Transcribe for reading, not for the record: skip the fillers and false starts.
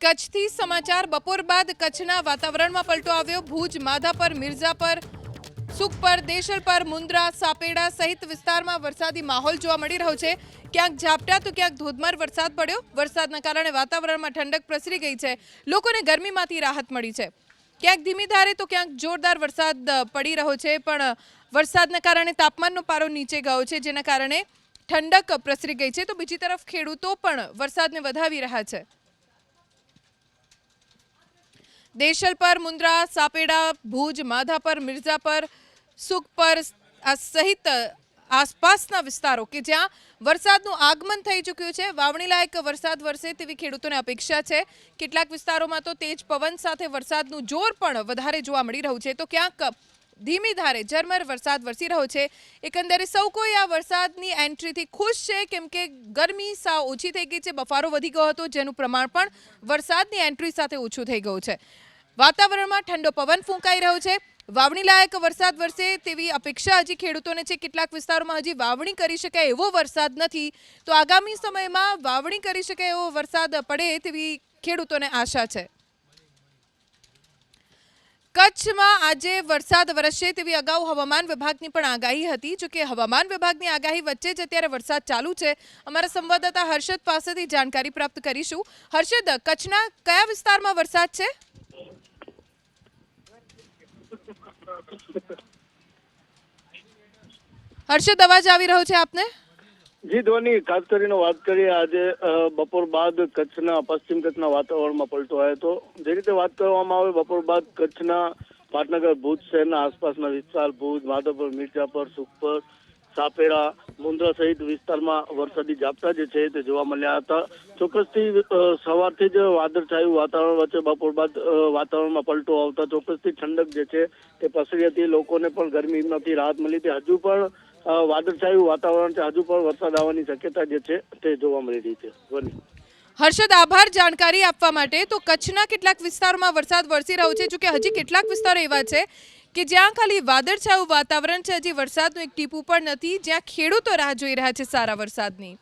કચ્છથી સમાચાર બપોર બાદ કચ્છના વાતાવરણમાં પલટો આવ્યો। ભુજ, માધાપર, મિર્ઝાપર, સુખપર, દેશલપર, મુન્દ્રા, સાપેડા સહિત વિસ્તારમાં વરસાદી માહોલ જોવા મળી રહ્યો છે। ક્યાંક ઝાપટા તો ક્યાંક ધોધમાર વરસાદ પડ્યો। વરસાદના કારણે વાતાવરણમાં ઠંડક પ્રસરી ગઈ છે। લોકોને ગરમીમાંથી રાહત મળી છે। ક્યાંક ધીમી ધારે તો ક્યાંક જોરદાર વરસાદ પડી રહ્યો છે, પણ વરસાદના કારણે તાપમાનનો પારો નીચે ગયો છે, જેના કારણે ઠંડક પ્રસરી ગઈ છે। તો બીજી તરફ ખેડૂતો પણ વરસાદને વધાવી રહ્યા છે। દેશલપર, મુન્દ્રા, સાપેડા, ભુજ, માધાપર, મિર્ઝાપર, સુખપર સહિત આસપાસના વિસ્તારો કે જ્યાં વરસાદનું આગમન થઈ ચૂક્યું છે, વાવણી લાયક વરસાદ વરસે તેવી ખેડૂતોને અપેક્ષા છે। કેટલાક વિસ્તારોમાં તો તેજ પવન સાથે વરસાદનું જોર પણ વધારે જોવા મળી રહ્યું છે, તો ક્યાંક ધીમી ધારે ઝરમર વરસાદ વરસી રહ્યો છે। એકંદરે સૌ કોઈ આ વરસાદની એન્ટ્રીથી ખુશ છે, કેમ કે ગરમી સાવ ઓછી થઈ ગઈ છે, બફારો વધી ગયો હતો, જેનું પ્રમાણ પણ વરસાદની એન્ટ્રી સાથે ઓછું થઈ ગયું છે। વાતાવરણમાં ઠંડો પવન ફૂંકાઈ રહ્યો છે। વાવણી લાયક વરસાદ વરસે તેવી અપેક્ષા હજી ખેડૂતોને છે। કેટલાક વિસ્તારોમાં હજી વાવણી કરી શકાય એવો વરસાદ નથી, તો આગામી સમયમાં વાવણી કરી શકાય એવો વરસાદ પડે તેવી ખેડૂતોને આશા છે। કચ્છમાં આજે વરસાદ વરસશે તેવી અગાઉ હવામાન વિભાગની પણ આગાહી હતી। જો કે હવામાન વિભાગની આગાહી વચ્ચે જ અત્યારે વરસાદ ચાલુ છે। અમારા સંવાદદાતા હર્ષદ પાસેથી જાણકારી પ્રાપ્ત કરીશું। હર્ષદ, કચ્છના કયા વિસ્તારમાં વરસાદ છે? હર્ષદ, અવાજ આવી રહ્યો છે આપને? જી ધ્વની, ખાસ કરીને વાત કરીએ આજે બપોર બાદ કચ્છના પશ્ચિમ કચ્છના વાતાવરણમાં પલટો આવ્યો હતો। જે રીતે વાત કરવામાં આવે, બપોર બાદ કચ્છના પાટનગર, ભુજ શહેરના આસપાસના વિસ્તાર, ભુજ, માધાપર, મિર્ઝાપર, સુખપર, સાપેડા, મુન્દ્રા સહિત વિસ્તારમાં વરસાદી ઝાપટા જે છે તે જોવા મળ્યા હતા। ચોક્કસથી સવારથી જ વાદળછાયું વાતાવરણ વચ્ચે બપોર બાદ વાતાવરણમાં પલટો આવતા ચોક્કસથી ઠંડક જે છે તે પ્રસરી હતી। લોકોને પણ ગરમીમાંથી રાહત મળી હતી। હજુ પણ વાદળછાયું વાતાવરણ છે, હજુ પણ વરસાદ આવવાની શક્યતા જે છે તે જોવા મળી રહી છે। હર્ષદ, આભાર જાણકારી આપવા માટે। તો કચ્છના કેટલાક વિસ્તારોમાં વરસાદ વરસી રહ્યો છે, જો કે હજી કેટલાક વિસ્તારો એવા છે કે જ્યાં ખાલી વાદળછાયું વાતાવરણ છે, હજી વરસાદનું એક ટીપું પણ નથી, જ્યાં ખેડૂતો રાહ જોઈ રહ્યા છે સારા વરસાદની।